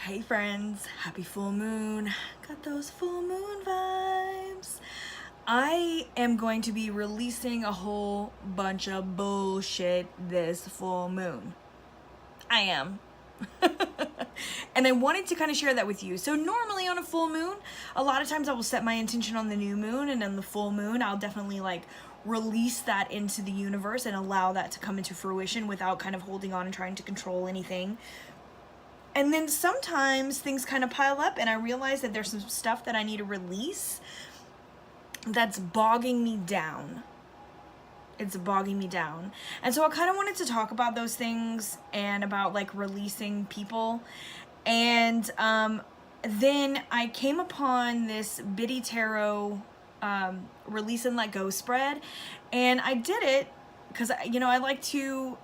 Hey friends, happy full moon. Got those full moon vibes. I am going to be releasing a whole bunch of bullshit this full moon. I am. And I wanted to kind of share that with you. So normally on a full moon, a lot of times I will set my intention on the new moon, and on the full moon, I'll definitely release that into the universe and allow that to come into fruition without kind of holding on and trying to control anything. And then sometimes things kind of pile up and I realize that there's some stuff that I need to release that's bogging me down. It's bogging me down. And so I kind of wanted to talk about those things and about releasing people. And then I came upon this Biddy Tarot release and let go spread. And I did it because, I like to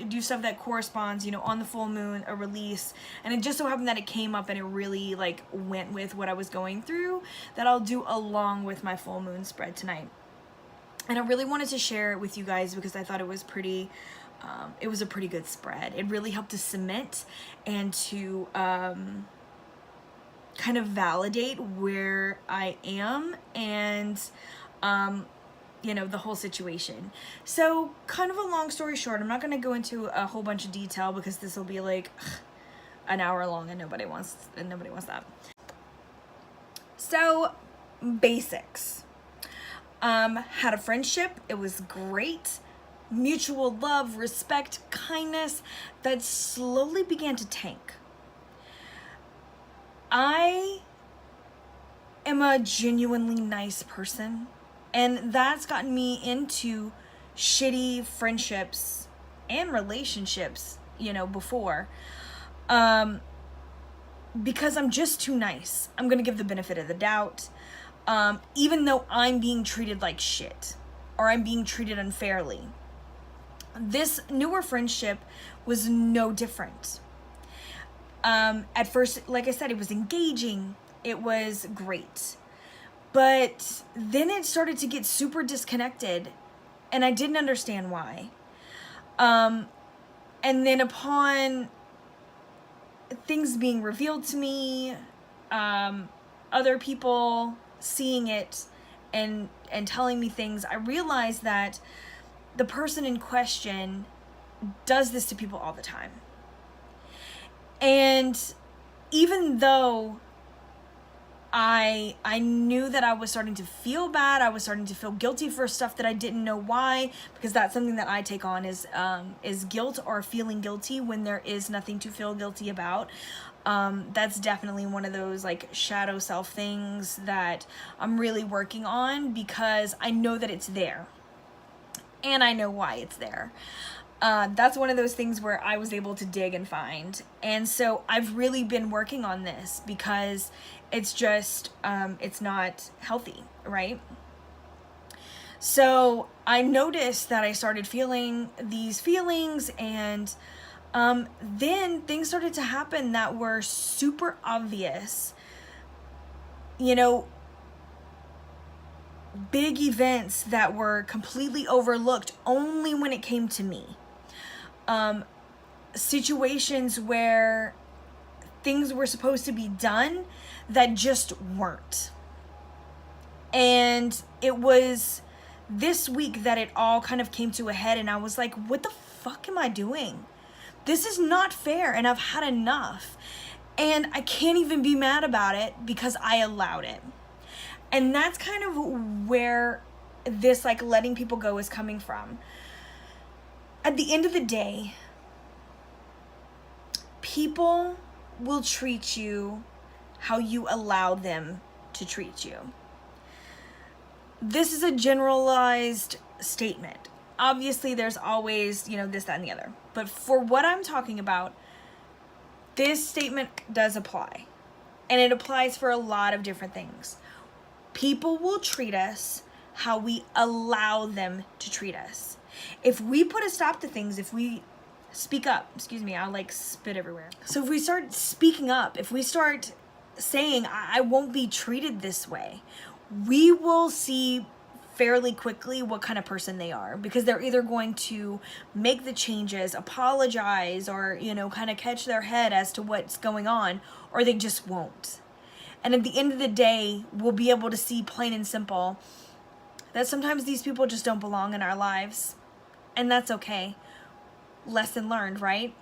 do stuff that corresponds, on the full moon, a release. And it just so happened that it came up and it really went with what I was going through, that I'll do along with my full moon spread tonight. And I really wanted to share it with you guys because I thought it was it was a pretty good spread. It really helped to cement and to kind of validate where I am and the whole situation. So kind of a long story short, I'm not going to go into a whole bunch of detail because this will be an hour long and nobody wants that. So basics. Had a friendship. It was great. Mutual love, respect, kindness that slowly began to tank. I am a genuinely nice person. And that's gotten me into shitty friendships and relationships, before. Because I'm just too nice. I'm going to give the benefit of the doubt. Even though I'm being treated like shit. Or I'm being treated unfairly. This newer friendship was no different. At first, like I said, it was engaging. It was great. But then it started to get super disconnected, and I didn't understand why. And then upon things being revealed to me, other people seeing it and telling me things, I realized that the person in question does this to people all the time. And even though I knew that I was starting to feel bad. I was starting to feel guilty for stuff that I didn't know why, because that's something that I take on is guilt or feeling guilty when there is nothing to feel guilty about. That's definitely one of those shadow self things that I'm really working on because I know that it's there and I know why it's there. That's one of those things where I was able to dig and find. And so I've really been working on this because it's just, it's not healthy, right? So I noticed that I started feeling these feelings and then things started to happen that were super obvious. Big events that were completely overlooked only when it came to me. Situations where things were supposed to be done that just weren't. And it was this week that it all kind of came to a head and I was like, what the fuck am I doing? This is not fair and I've had enough. And I can't even be mad about it because I allowed it. And that's kind of where this letting people go is coming from. At the end of the day, people will treat you how you allow them to treat you. This is a generalized statement. Obviously, there's always, this, that, and the other. But for what I'm talking about, this statement does apply. And it applies for a lot of different things. People will treat us how we allow them to treat us. If we put a stop to things, if we speak up, I'll spit everywhere. So if we start speaking up, if we start saying, I won't be treated this way, we will see fairly quickly what kind of person they are, because they're either going to make the changes, apologize, or, you know, kind of catch their head as to what's going on, or they just won't. And at the end of the day, we'll be able to see plain and simple that sometimes these people just don't belong in our lives. And that's okay. Lesson learned, right?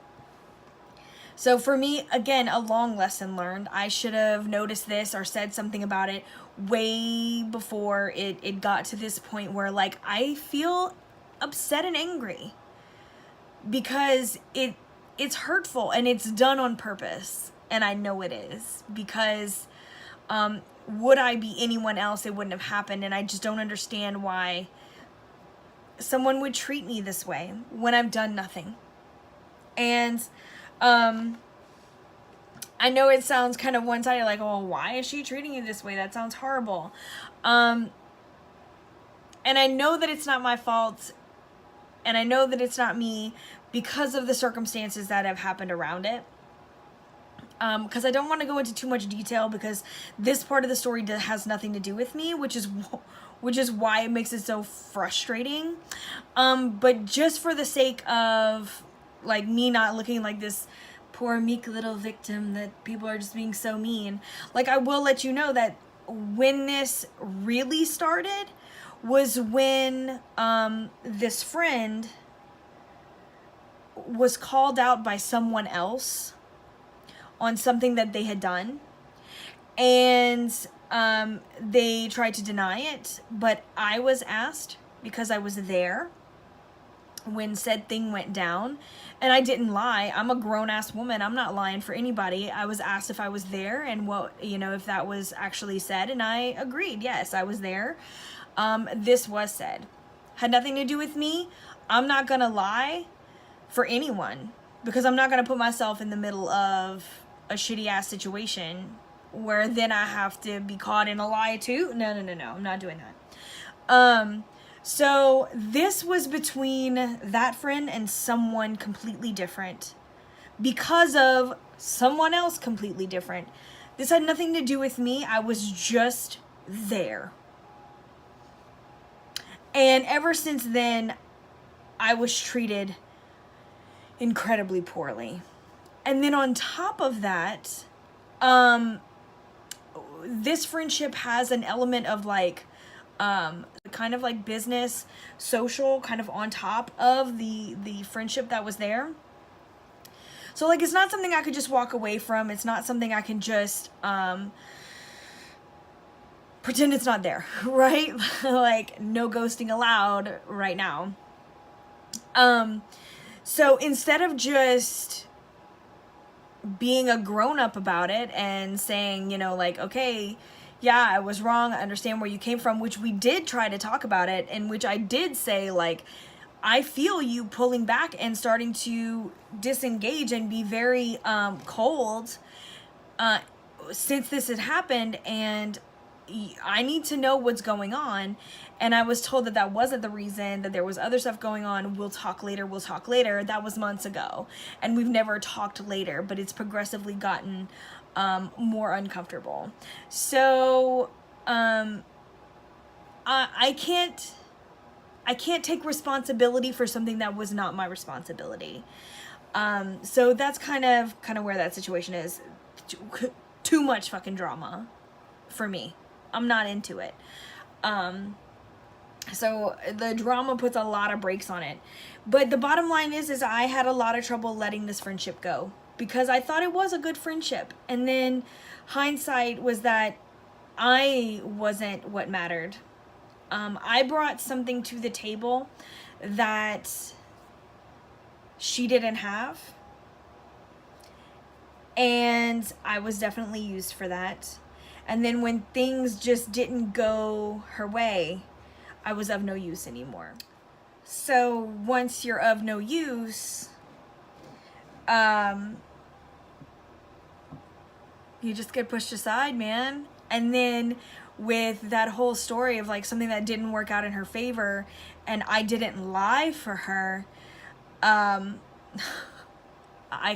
So for me, again, a long lesson learned. I should have noticed this or said something about it way before it got to this point where, like, I feel upset and angry because it's hurtful and it's done on purpose. And I know it is, because would I be anyone else, it wouldn't have happened. And I just don't understand why someone would treat me this way when I've done nothing. And I know it sounds kind of one-sided, like, oh, why is she treating you this way? That sounds horrible. And I know that it's not my fault, and I know that it's not me because of the circumstances that have happened around it. Because I don't want to go into too much detail, because this part of the story has nothing to do with me, which is why it makes it so frustrating. But just for the sake of, like, me not looking like this poor meek little victim that people are just being so mean, like, I will let you know that when this really started was when this friend was called out by someone else on something that they had done, and they tried to deny it, but I was asked, because I was there when said thing went down, and I didn't lie. I'm a grown-ass woman. I'm not lying for anybody. I was asked if I was there and what, you know, if that was actually said, and I agreed. Yes, I was there. This was said. Had nothing to do with me. I'm not gonna lie for anyone, because I'm not gonna put myself in the middle of a shitty-ass situation where then I have to be caught in a lie too. No, I'm not doing that. So this was between that friend and someone completely different, because of someone else completely different. This had nothing to do with me. I was just there. And ever since then, I was treated incredibly poorly. And then on top of that, this friendship has an element of, like, kind of like business, social, kind of on top of the friendship that was there. So, like, it's not something I could just walk away from. It's not something I can just pretend it's not there, right? Like, no ghosting allowed right now. So instead of just being a grown-up about it and saying, you know, like, okay, yeah, I was wrong, I understand where you came from, which we did try to talk about it, in which I did say, like, I feel you pulling back and starting to disengage and be very cold since this had happened, and I need to know what's going on. And I was told that that wasn't the reason, that there was other stuff going on. We'll talk later. That was months ago, and we've never talked later, but it's progressively gotten more uncomfortable. So I can't take responsibility for something that was not my responsibility. So that's kind of where that situation is. Too much fucking drama for me. I'm not into it. So the drama puts a lot of brakes on it. But the bottom line is I had a lot of trouble letting this friendship go, because I thought it was a good friendship. And then hindsight was that I wasn't what mattered. I brought something to the table that she didn't have. And I was definitely used for that. And then when things just didn't go her way, I was of no use anymore. So once you're of no use, you just get pushed aside, man. And then with that whole story of, like, something that didn't work out in her favor, and I didn't lie for her, I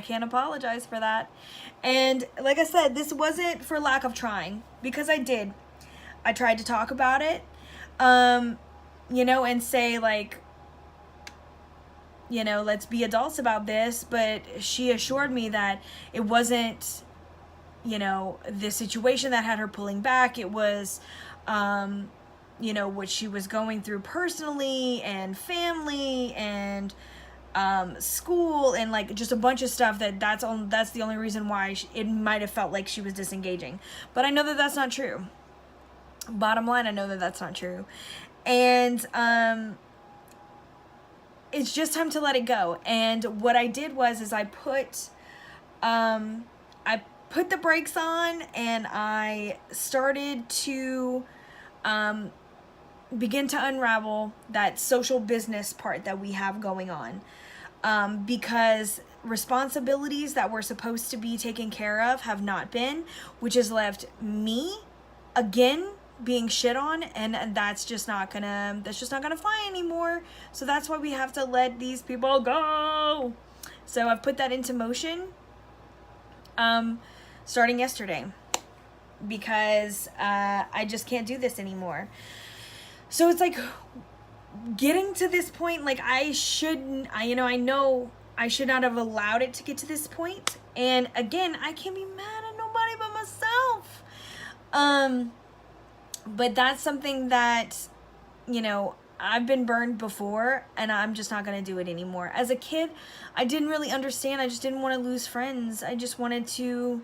can't apologize for that. And like I said, this wasn't for lack of trying, because I did. I tried to talk about it. you know, and say like, you know, let's be adults about this. But she assured me that it wasn't, you know, the situation that had her pulling back. It was, you know, what she was going through personally and family and school and like just a bunch of stuff that's the only reason why it might have felt like she was disengaging. But I know that that's not true. Bottom line, I know that that's not true. And it's just time to let it go. And what I did was I put the brakes on, and I started to begin to unravel that social business part that we have going on. Because responsibilities that were supposed to be taken care of have not been, which has left me again being shit on, and that's just not gonna fly anymore. So that's why we have to let these people go. So I've put that into motion starting yesterday, because I just can't do this anymore. So it's like getting to this point, like I know I should not have allowed it to get to this point. And again, I can't be mad at nobody but myself. But that's something that, you know, I've been burned before, and I'm just not going to do it anymore. As a kid, I didn't really understand. I just didn't want to lose friends. I just wanted to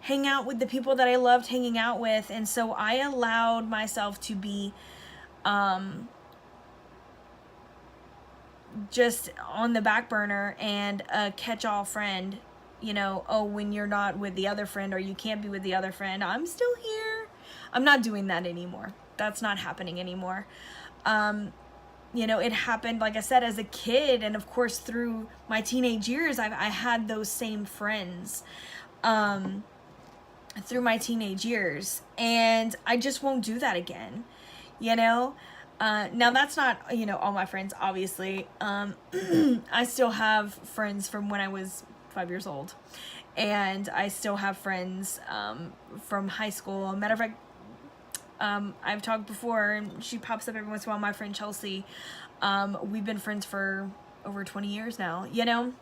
hang out with the people that I loved hanging out with. And so I allowed myself to be just on the back burner and a catch-all friend. You know, oh, when you're not with the other friend, or you can't be with the other friend, I'm still here. I'm not doing that anymore. That's not happening anymore. You know, it happened, like I said, as a kid, and of course through my teenage years, I had those same friends through my teenage years, and I just won't do that again, you know. Now that's not, you know, all my friends, obviously. I still have friends from when I was 5 years old, and I still have friends from high school. Matter of fact, I've talked before, and she pops up every once in a while, my friend Chelsea. We've been friends for over 20 years now, you know.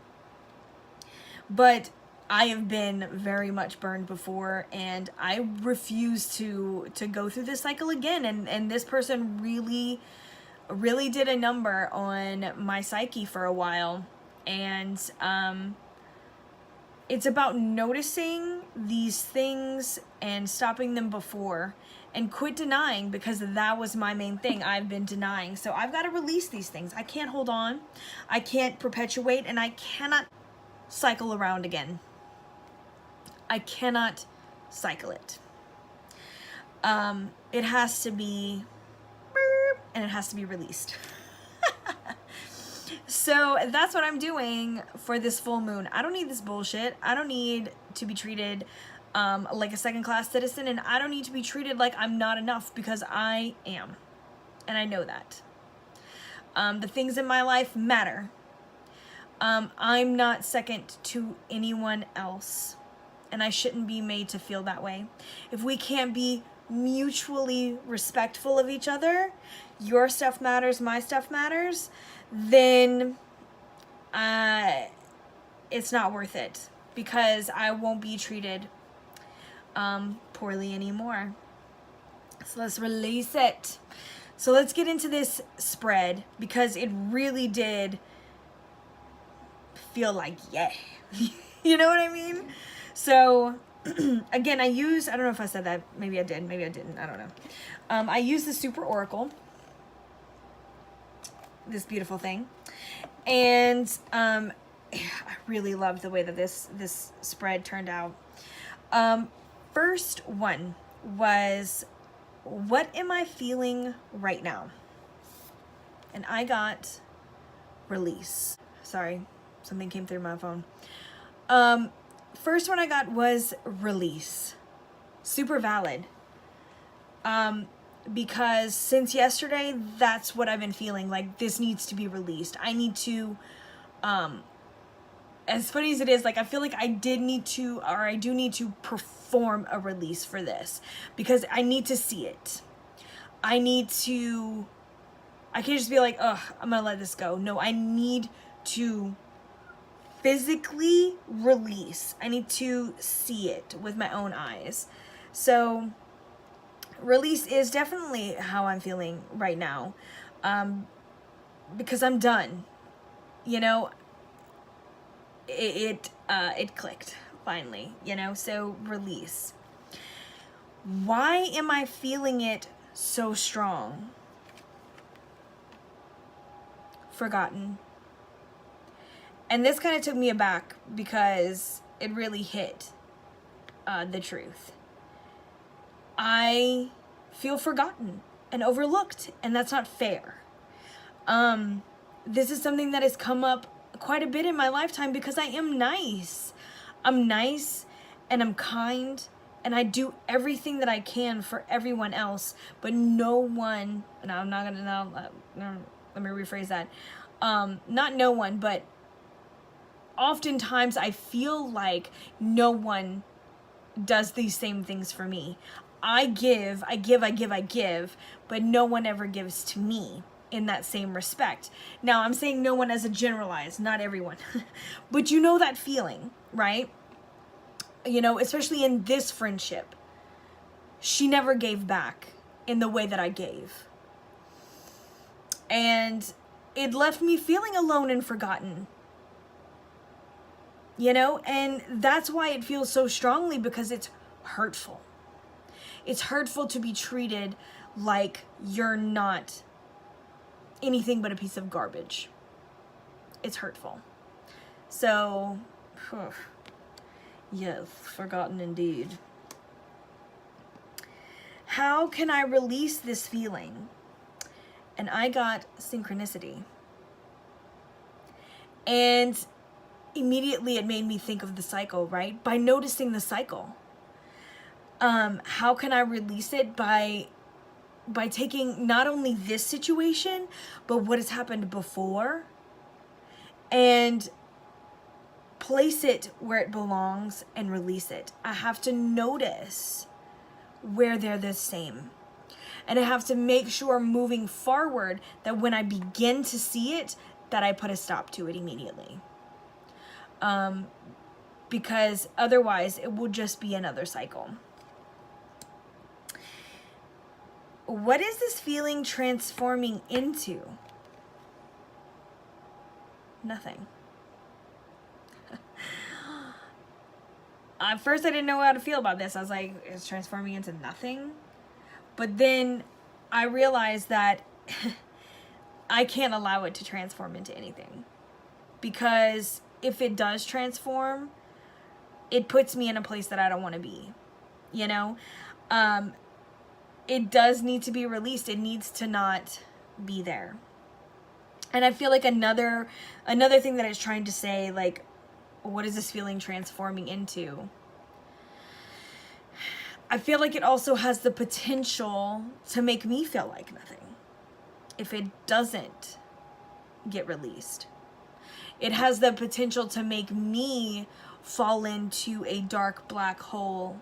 But I have been very much burned before, and I refuse to go through this cycle again. And this person really did a number on my psyche for a while. And it's about noticing these things and stopping them before, and quit denying, because that was my main thing. I've been denying. So I've got to release these things. I can't hold on. I can't perpetuate, and I cannot cycle around again. I cannot cycle it. It has to be, and it has to be released. So that's what I'm doing for this full moon. I don't need this bullshit. I don't need to be treated like a second-class citizen, and I don't need to be treated like I'm not enough, because I am, and I know that. The things in my life matter. I'm not second to anyone else, and I shouldn't be made to feel that way. If we can't be mutually respectful of each other, your stuff matters, my stuff matters, then it's not worth it, because I won't be treated poorly anymore. So let's release it. So let's get into this spread, because it really did feel like, yeah. You know what I mean? So again, I don't know if I said that. Maybe I did, maybe I didn't. I don't know. I used the Super Oracle, this beautiful thing, and I really loved the way that this spread turned out. First one was, what am I feeling right now? And I got release. Sorry, something came through my phone. First one I got was release. Super valid. Because since yesterday, that's what I've been feeling. Like, this needs to be released. I need to, as funny as it is, like, I feel like I do need to perform a release for this, because I need to see it. I need I can't just be like, ugh, I'm gonna let this go. No, I need to physically release. I need to see it with my own eyes. So release is definitely how I'm feeling right now, because I'm done. You know, it clicked finally, you know. So release. Why am I feeling it so strong? Forgotten. And this kind of took me aback because it really hit the truth. I feel forgotten and overlooked, and that's not fair. This is something that has come up quite a bit in my lifetime because I am nice. I'm nice and I'm kind and I do everything that I can for everyone else, but no one, and I'm not gonna, let me rephrase that. Not no one, but oftentimes I feel like no one does these same things for me. I give, but no one ever gives to me in that same respect. Now, I'm saying no one as a generalized, not everyone. But you know that feeling, right? You know, especially in this friendship. She never gave back in the way that I gave. And it left me feeling alone and forgotten. You know, and that's why it feels so strongly, because it's hurtful. It's hurtful to be treated like you're not anything but a piece of garbage. It's hurtful. So, yes, forgotten indeed. How can I release this feeling? And I got synchronicity. And immediately it made me think of the cycle, right? By noticing the cycle. How can I release it? By taking not only this situation, but what has happened before, and place it where it belongs and release it. I have to notice where they're the same. And I have to make sure moving forward that when I begin to see it, that I put a stop to it immediately. Because otherwise it will just be another cycle. What is this feeling transforming into? Nothing. At first I didn't know how to feel about this. I was like, it's transforming into nothing? But then I realized that I can't allow it to transform into anything. Because if it does transform, it puts me in a place that I don't want to be. You know? It does need to be released. It needs to not be there. And I feel like another thing that it's trying to say, like, what is this feeling transforming into? I feel like it also has the potential to make me feel like nothing if it doesn't get released. It has the potential to make me fall into a dark black hole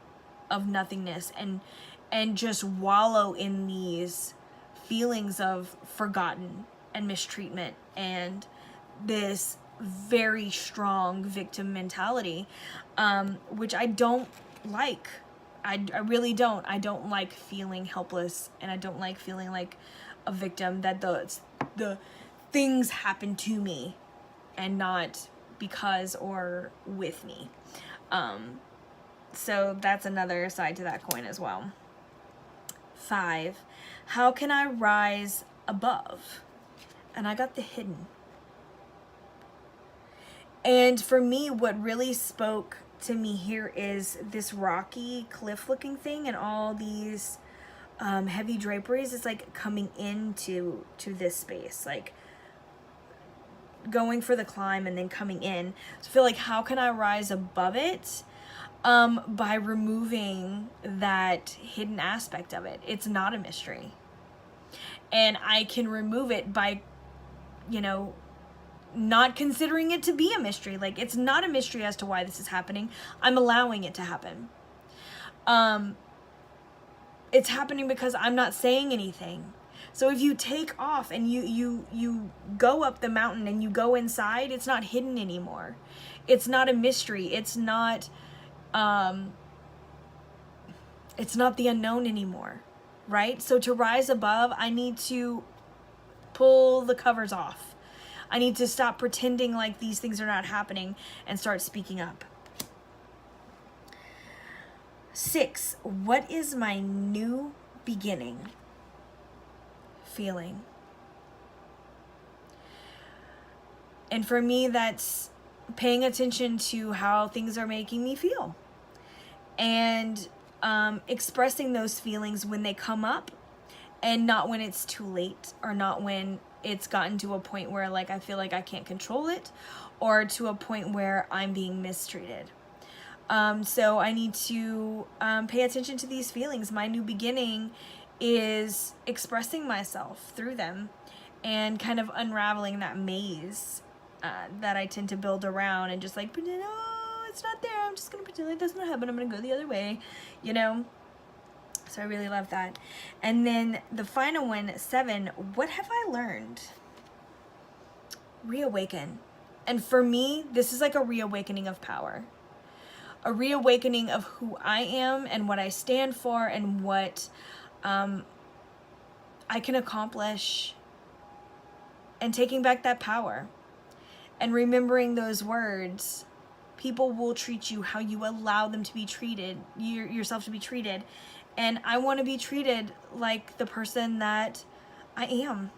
of nothingness and just wallow in these feelings of forgotten and mistreatment and this very strong victim mentality, which I don't like. I really don't. I don't like feeling helpless, and I don't like feeling like a victim, that the things happen to me and not because or with me. So that's another side to that coin as well. 5, how can I rise above? And I got the hidden. And for me, what really spoke to me here is this rocky cliff looking thing and all these heavy draperies is like coming into this space, like going for the climb and then coming in. So I feel like, how can I rise above it? By removing that hidden aspect of it. It's not a mystery. And I can remove it by, you know, not considering it to be a mystery. Like, it's not a mystery as to why this is happening. I'm allowing it to happen. It's happening because I'm not saying anything. So if you take off and you go up the mountain and you go inside, it's not hidden anymore. It's not a mystery. It's not the unknown anymore, right? So to rise above, I need to pull the covers off. I need to stop pretending like these things are not happening and start speaking up. 6, what is my new beginning feeling? And for me, that's paying attention to how things are making me feel and expressing those feelings when they come up, and not when it's too late, or not when it's gotten to a point where like I feel like I can't control it, or to a point where I'm being mistreated. So I need to pay attention to these feelings. My new beginning is expressing myself through them and kind of unraveling that maze that I tend to build around and just like pretend, oh, it's not there. I'm just going to pretend like that's not happening. I'm going to go the other way, you know? So I really love that. And then the final one, 7, what have I learned? Reawaken. And for me, this is like a reawakening of power. A reawakening of who I am and what I stand for and what I can accomplish, and taking back that power and remembering those words. People will treat you how you allow them to be treated, yourself to be treated. And I want to be treated like the person that I am.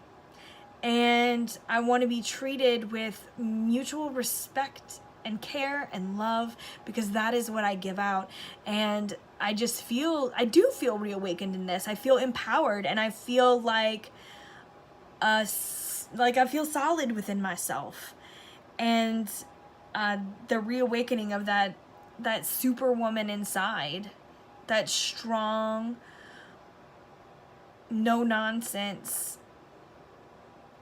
And I want to be treated with mutual respect and care and love, because that is what I give out. And I do feel reawakened in this. I feel empowered, and I feel like I feel solid within myself. And the reawakening of that superwoman inside, that strong, no nonsense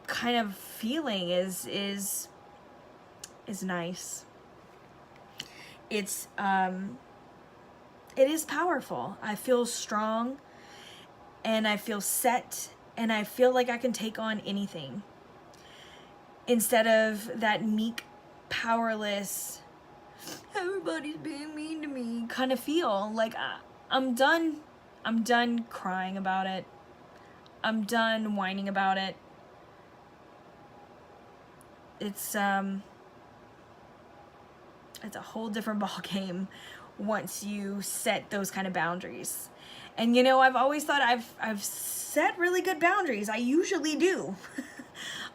kind of feeling is nice. It is powerful. I feel strong, and I feel set, and I feel like I can take on anything, instead of that meek, powerless, everybody's being mean to me kind of feel. Like I'm done crying about it. I'm done whining about it. It's a whole different ball game once you set those kind of boundaries. And you know, I've always thought I've set really good boundaries. I usually do.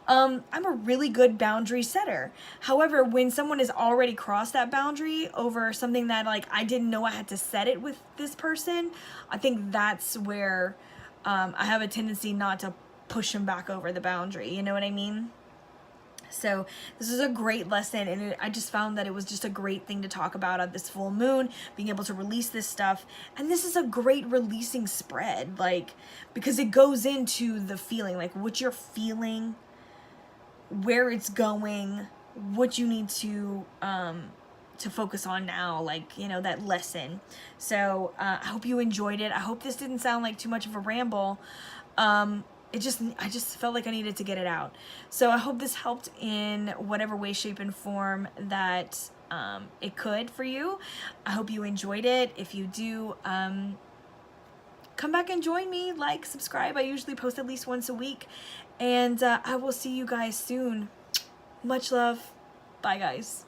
I'm a really good boundary setter. However, when someone has already crossed that boundary over something that like I didn't know I had to set it with this person, I think that's where I have a tendency not to push them back over the boundary. You know what I mean? So this is a great lesson, and I just found that it was just a great thing to talk about at this full moon, being able to release this stuff. And this is a great releasing spread, like, because it goes into the feeling, like what you're feeling, where it's going, what you need to focus on now, like, you know, that lesson. So I hope you enjoyed it. I hope this didn't sound like too much of a ramble. I just felt like I needed to get it out. So I hope this helped in whatever way, shape, and form that it could for you. I hope you enjoyed it. If you do, come back and join me, like, subscribe. I usually post at least once a week. And I will see you guys soon. Much love. Bye, guys.